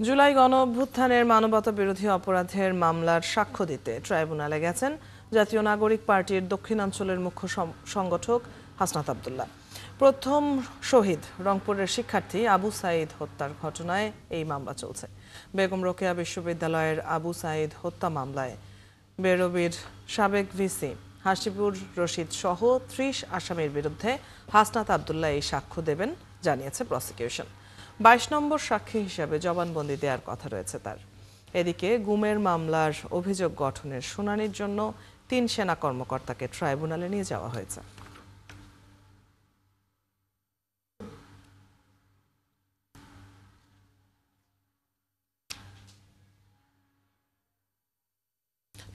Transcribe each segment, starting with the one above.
জুলাই গণঅভ্যুত্থানের মানবতা বিরোধী অপরাধের মামলার সাক্ষ্য দিতে ট্রাইব্যুনালে গেছেন জাতীয় নাগরিক পার্টির দক্ষিণাঞ্চলের মুখ্য সংগঠক হাসনাত আব্দুল্লাহ। প্রথম শহীদ রংপুরের শিক্ষার্থী আবু সাঈদ হত্যার ঘটনায় এই মামলা চলছে। বেগম রোকেয়া বিশ্ববিদ্যালয়ের আবু সাঈদ হত্যা মামলায় বেরোবির সাবেক ভিসি হাসিবুর রশিদ সহ ৩০ আসামির বিরুদ্ধে হাসনাত আব্দুল্লাহ এই সাক্ষ্য দেবেন জানিয়েছে প্রসিকিউশন। ২২ নম্বর সাক্ষী হিসাবে জবানবন্দি দেওয়ার কথা রয়েছে তার। এদিকে গুমের মামলার অভিযোগ গঠনের শুনানির জন্য ৩ সেনা কর্মকর্তাকে ট্রাইব্যুনালে নিয়ে যাওয়া হয়েছে।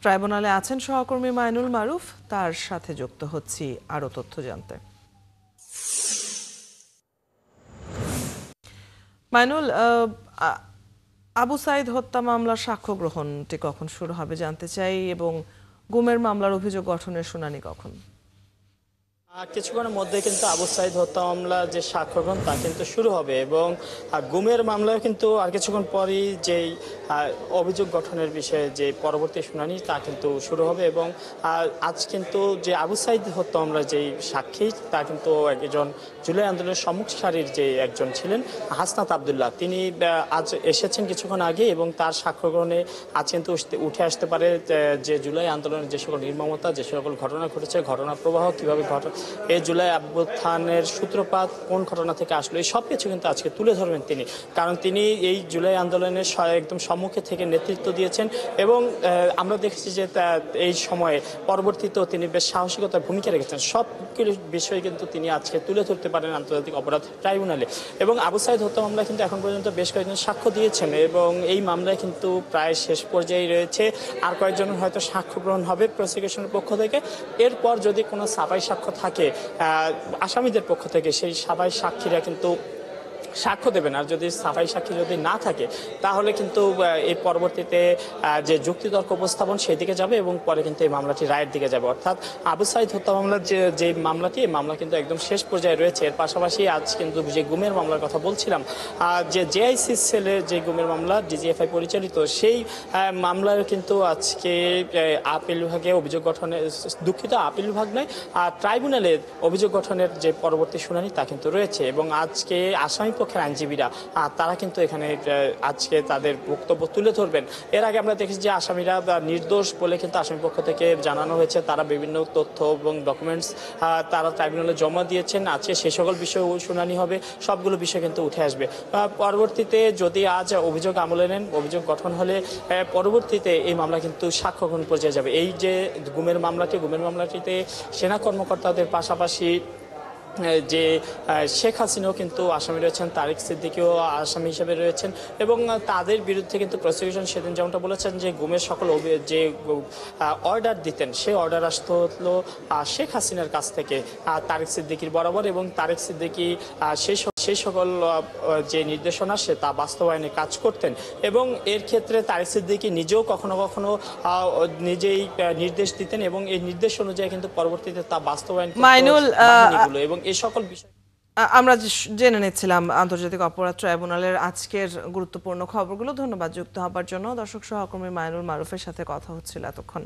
ট্রাইব্যুনালে আছেন সহকর্মী মাইনুল মারুফ, তার সাথে যুক্ত হচ্ছি আরো তথ্য জানতে। মাইনুল, আবু সাঈদ হত্যা মামলার সাক্ষ্য গ্রহণটি কখন শুরু হবে জানতে চাই, এবং গুমের মামলার অভিযোগ গঠনের শুনানি কখন? কিছুক্ষণের মধ্যে কিন্তু আবু সাঈদ হত্যা মামলা যে সাক্ষ্য গ্রহণ তা কিন্তু শুরু হবে, এবং গুমের মামলাও কিন্তু আর কিছুক্ষণ পরই যেই অভিযোগ গঠনের বিষয়ে যে পরবর্তী শুনানি তা কিন্তু শুরু হবে। এবং আজ কিন্তু যে আবু সাঈদ হত্যা মামলার যেই সাক্ষী তা কিন্তু একজন জুলাই আন্দোলনের সম্মুখ সারির যে একজন ছিলেন হাসনাত আব্দুল্লাহ, তিনি আজ এসেছেন কিছুক্ষণ আগে, এবং তার সাক্ষ্য গ্রহণে আজ কিন্তু উঠে আসতে পারে যে জুলাই আন্দোলনের যে সকল নির্মমতা, যে সকল ঘটনা ঘটেছে, ঘটনা প্রবাহ কীভাবে এই জুলাই অভ্যুত্থানের সূত্রপাত কোন ঘটনা থেকে আসলো, এই সব কিছু কিন্তু আজকে তুলে ধরবেন তিনি। কারণ তিনি এই জুলাই আন্দোলনের একদম সম্মুখে থেকে নেতৃত্ব দিয়েছেন, এবং আমরা দেখেছি যে এই সময়ে পরবর্তীতেও তিনি বেশ সাহসিকতার ভূমিকা রেখেছেন। সব বিষয় কিন্তু তিনি আজকে তুলে ধরতে পারেন আন্তর্জাতিক অপরাধ ট্রাইব্যুনালে। এবং আবু সাঈদ হত্যা মামলা কিন্তু এখন পর্যন্ত বেশ কয়েকজন সাক্ষ্য দিয়েছেন, এবং এই মামলায় কিন্তু প্রায় শেষ পর্যায়ে রয়েছে। আর কয়েকজনের হয়তো সাক্ষ্য গ্রহণ হবে প্রসিকিউশনের পক্ষ থেকে। এরপর যদি কোনো সাফাই সাক্ষ্য থাকে আসামিদের পক্ষ থেকে, সেই সাফাই সাক্ষীরা কিন্তু সাক্ষ্য দেবেন। আর যদি সাফাই সাক্ষী যদি না থাকে তাহলে কিন্তু এই পরবর্তীতে যে যুক্তিতর্ক উপস্থাপন সেদিকে যাবে, এবং পরে কিন্তু এই মামলাটি রায়ের দিকে যাবে। অর্থাৎ আবু সাঈদ হত্যা মামলার যে মামলাটি, এই মামলা কিন্তু একদম শেষ পর্যায়ে রয়েছে। এর পাশাপাশি আজ কিন্তু যে গুমের মামলার কথা বলছিলাম, যে জেআইসি সেলের যে গুমের মামলা ডিজিএফআই পরিচালিত, সেই মামলার কিন্তু আজকে আপিল বিভাগে অভিযোগ গঠনের আপিল বিভাগ নয়, ট্রাইব্যুনালে অভিযোগ গঠনের যে পরবর্তী শুনানি তা কিন্তু রয়েছে। এবং আজকে আসামি পক্ষের আইনজীবীরা তারা কিন্তু এখানে আজকে তাদের বক্তব্য তুলে ধরবেন। এর আগে আমরা দেখেছি যে আসামিরা নির্দোষ বলে কিন্তু আসামি পক্ষ থেকে জানানো হয়েছে। তারা বিভিন্ন তথ্য এবং ডকুমেন্টস তারা ট্রাইব্যুনালে জমা দিয়েছেন। আজকে সে সকল বিষয়ে শুনানি হবে, সবগুলো বিষয় কিন্তু উঠে আসবে। পরবর্তীতে যদি আজ অভিযোগ আমলে নেন, অভিযোগ গঠন হলে পরবর্তীতে এই মামলা কিন্তু সাক্ষ্য গ্রহণ পর্যায়ে যাবে। এই যে গুমের মামলাটিতে সেনা কর্মকর্তাদের পাশাপাশি যে শেখ হাসিনাও কিন্তু আসামি রয়েছেন, তারেক সিদ্দিকীও আসামি হিসেবে রয়েছেন, এবং তাদের বিরুদ্ধে কিন্তু প্রসিকিউশন সেদিন যেমনটা বলেছেন যে গুমের সকল যে অর্ডার দিতেন, সেই অর্ডার আসতে হলো শেখ হাসিনার কাছ থেকে তারেক সিদ্দিকীর বরাবর, এবং তারেক সিদ্দিকী সেই সকল যে নির্দেশনা সে তা বাস্তবায়নে কাজ করতেন। এবং এর ক্ষেত্রে তারেক সিদ্দিকী নিজেও কখনো কখনো নিজেই নির্দেশ দিতেন, এবং এই নির্দেশ অনুযায়ী কিন্তু পরবর্তীতে তা বাস্তবায়ন করতেন। এবং এই সকল বিষয় আমরা জেনে নিচ্ছিলাম আন্তর্জাতিক অপরাধ ট্রাইব্যুনালের আজকের গুরুত্বপূর্ণ খবরগুলো। ধন্যবাদ যুক্ত হবার জন্য। দর্শক, সহকর্মী মাইনুল মারুফের সাথে কথা হচ্ছিল এতক্ষণ।